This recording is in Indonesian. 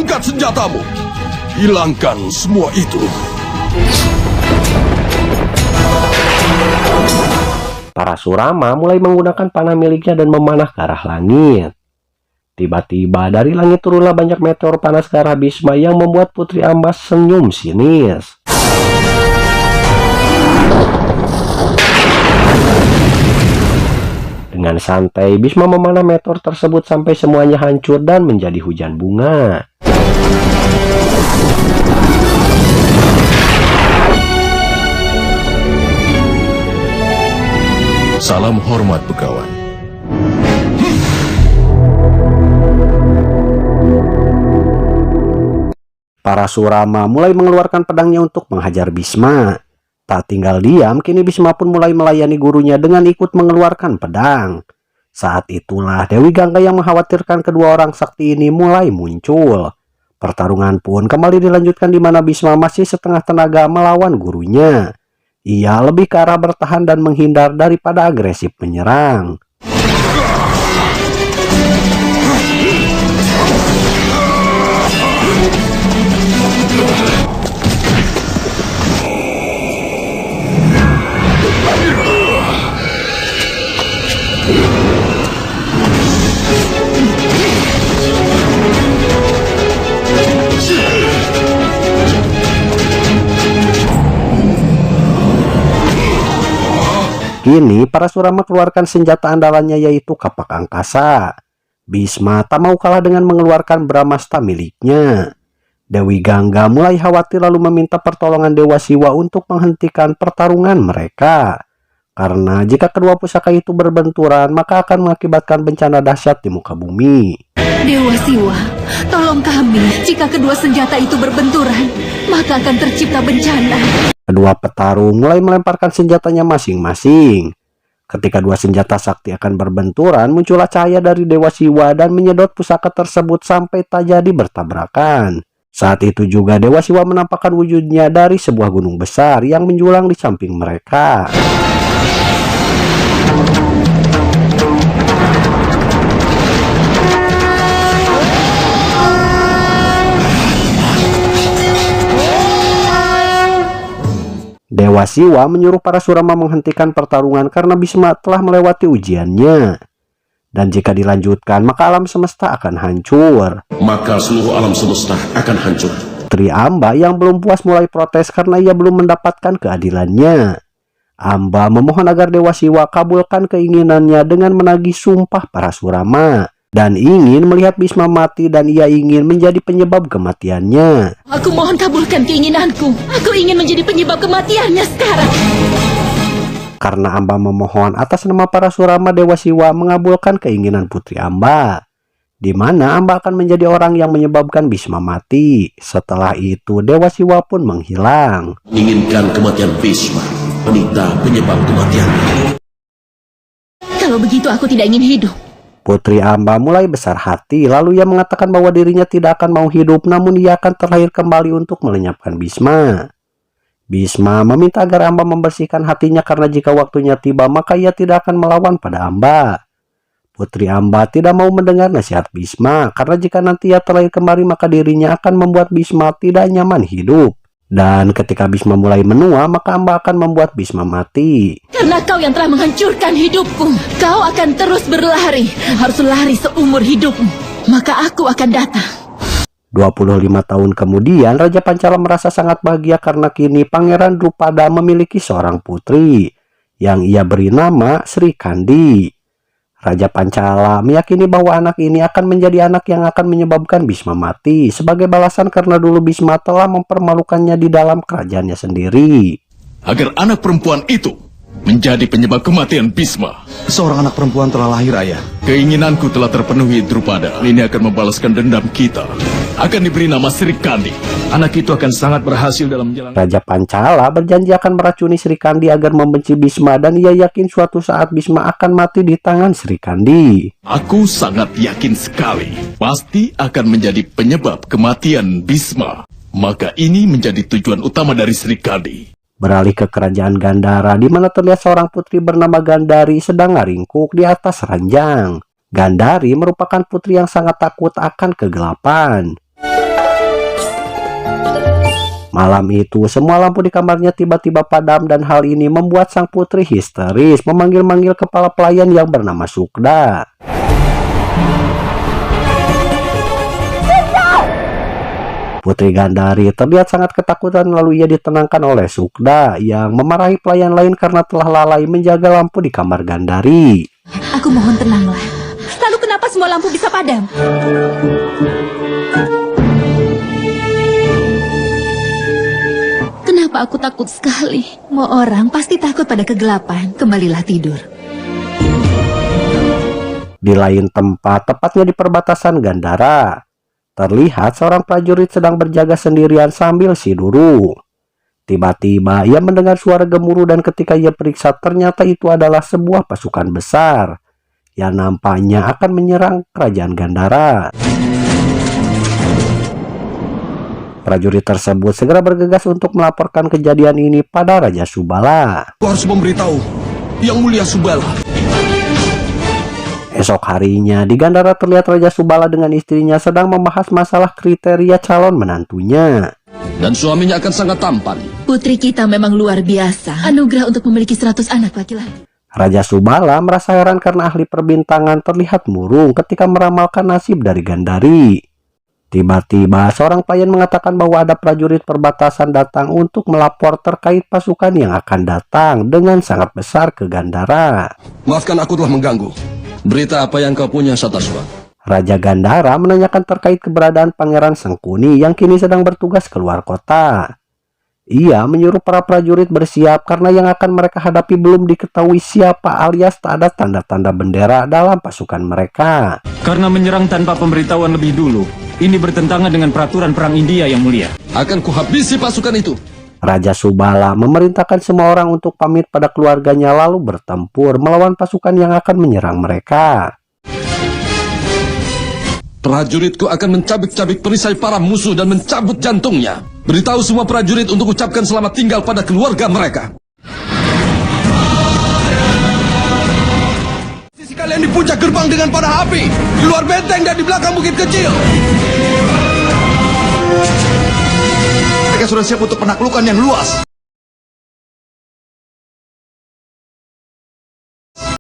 angkat senjatamu. Hilangkan semua itu. Parasurama mulai menggunakan panah miliknya dan memanah ke arah langit. Tiba-tiba dari langit turunlah banyak meteor panas ke arah Bhisma yang membuat Putri Amba senyum sinis. Dengan santai, Bhisma memanah meteor tersebut sampai semuanya hancur dan menjadi hujan bunga. Salam hormat, Begawan. Parasurama mulai mengeluarkan pedangnya untuk menghajar Bhisma. Tak tinggal diam, kini Bhisma pun mulai melayani gurunya dengan ikut mengeluarkan pedang. Saat itulah Dewi Gangga yang mengkhawatirkan kedua orang sakti ini mulai muncul. Pertarungan pun kembali dilanjutkan di mana Bhisma masih setengah tenaga melawan gurunya. Ia lebih ke arah bertahan dan menghindar daripada agresif menyerang. Kini Parasurama keluarkan senjata andalannya yaitu kapak angkasa. Bhisma tak mau kalah dengan mengeluarkan Brahmastra miliknya. Dewi Gangga mulai khawatir lalu meminta pertolongan Dewa Siwa untuk menghentikan pertarungan mereka. Karena jika kedua pusaka itu berbenturan maka akan mengakibatkan bencana dahsyat di muka bumi. Dewa Siwa, tolong kami. Jika kedua senjata itu berbenturan, maka akan tercipta bencana. Kedua petarung mulai melemparkan senjatanya masing-masing. Ketika dua senjata sakti akan berbenturan, muncullah cahaya dari Dewa Siwa dan menyedot pusaka tersebut sampai tak jadi bertabrakan. Saat itu juga Dewa Siwa menampakkan wujudnya dari sebuah gunung besar yang menjulang di samping mereka. Dewa Siwa menyuruh Parasurama menghentikan pertarungan karena Bhisma telah melewati ujiannya. Dan jika dilanjutkan, maka alam semesta akan hancur. Maka seluruh alam semesta akan hancur. Putri Amba yang belum puas mulai protes karena ia belum mendapatkan keadilannya. Amba memohon agar Dewa Siwa kabulkan keinginannya dengan menagih sumpah Parasurama. Dan ingin melihat Bhisma mati dan ia ingin menjadi penyebab kematiannya. Aku mohon kabulkan keinginanku. Aku ingin menjadi penyebab kematiannya sekarang. Karena Amba memohon atas nama Parasurama, Dewa Siwa mengabulkan keinginan Putri Amba. Di mana Amba akan menjadi orang yang menyebabkan Bhisma mati. Setelah itu Dewa Siwa pun menghilang. Inginkan kematian Bhisma, wanita penyebab kematian. Kalau begitu aku tidak ingin hidup. Putri Amba mulai besar hati, lalu ia mengatakan bahwa dirinya tidak akan mau hidup, namun ia akan terlahir kembali untuk melenyapkan Bhisma. Bhisma meminta agar Amba membersihkan hatinya karena jika waktunya tiba maka ia tidak akan melawan pada Amba. Putri Amba tidak mau mendengar nasihat Bhisma karena jika nanti ia terlahir kembali maka dirinya akan membuat Bhisma tidak nyaman hidup. Dan ketika Bhisma mulai menua maka Amba akan membuat Bhisma mati. Karena kau yang telah menghancurkan hidupku, kau akan terus berlari. Harus lari seumur hidupmu. Maka aku akan datang. 25 tahun kemudian Raja Pancala merasa sangat bahagia karena kini Pangeran Drupada memiliki seorang putri yang ia beri nama Sri Kandi. Raja Pancala meyakini bahwa anak ini akan menjadi anak yang akan menyebabkan Bhisma mati sebagai balasan karena dulu Bhisma telah mempermalukannya di dalam kerajaannya sendiri. Agar anak perempuan itu menjadi penyebab kematian Bhisma. Seorang anak perempuan telah lahir, ayah. Keinginanku telah terpenuhi, Drupada. Ini akan membalaskan dendam kita. Akan diberi nama Sri Kandi. Anak itu akan sangat berhasil dalam menjalankan. Raja Pancala berjanji akan meracuni Sri Kandi agar membenci Bhisma dan ia yakin suatu saat Bhisma akan mati di tangan Sri Kandi. Aku sangat yakin sekali. Pasti akan menjadi penyebab kematian Bhisma. Maka ini menjadi tujuan utama dari Sri Kandi. Beralih ke kerajaan Gandhara di mana terlihat seorang putri bernama Gandhari sedang ngaringkuk di atas ranjang. Gandhari merupakan putri yang sangat takut akan kegelapan. Malam itu, semua lampu di kamarnya tiba-tiba padam dan hal ini membuat sang putri histeris memanggil-manggil kepala pelayan yang bernama Sukda. Putri Gandari terlihat sangat ketakutan lalu ia ditenangkan oleh Sukda yang memarahi pelayan lain karena telah lalai menjaga lampu di kamar Gandari. Aku mohon tenanglah. Lalu kenapa semua lampu bisa padam? Kenapa aku takut sekali? Semua orang pasti takut pada kegelapan. Kembalilah tidur. Di lain tempat, tepatnya di perbatasan Gandara, terlihat seorang prajurit sedang berjaga sendirian sambil siduru. Tiba-tiba ia mendengar suara gemuruh dan ketika ia periksa ternyata itu adalah sebuah pasukan besar yang nampaknya akan menyerang kerajaan Gandara. Prajurit tersebut segera bergegas untuk melaporkan kejadian ini pada Raja Subala. Aku harus memberitahu Yang Mulia Subala. Esok harinya di Gandara terlihat Raja Subala dengan istrinya sedang membahas masalah kriteria calon menantunya. Dan suaminya akan sangat tampan. Putri kita memang luar biasa. Anugerah untuk memiliki 100 anak laki-laki. Raja Subala merasa heran karena ahli perbintangan terlihat murung ketika meramalkan nasib dari Gandari. Tiba-tiba seorang pelayan mengatakan bahwa ada prajurit perbatasan datang untuk melapor terkait pasukan yang akan datang dengan sangat besar ke Gandara. Maafkan aku telah mengganggu. Berita apa yang kau punya, Sataswa? Raja Gandara menanyakan terkait keberadaan Pangeran Sengkuni yang kini sedang bertugas keluar kota. Ia menyuruh para prajurit bersiap karena yang akan mereka hadapi belum diketahui siapa alias tak ada tanda-tanda bendera dalam pasukan mereka. Karena menyerang tanpa pemberitahuan lebih dulu, ini bertentangan dengan peraturan perang India yang mulia. Akan kuhabisi pasukan itu. Raja Subala memerintahkan semua orang untuk pamit pada keluarganya lalu bertempur melawan pasukan yang akan menyerang mereka. Prajuritku akan mencabik-cabik perisai para musuh dan mencabut jantungnya. Beritahu semua prajurit untuk ucapkan selamat tinggal pada keluarga mereka. Sisi kalian di puncak gerbang dengan panah api, di luar benteng dan di belakang bukit kecil. Mereka sudah siap untuk penaklukan yang luas.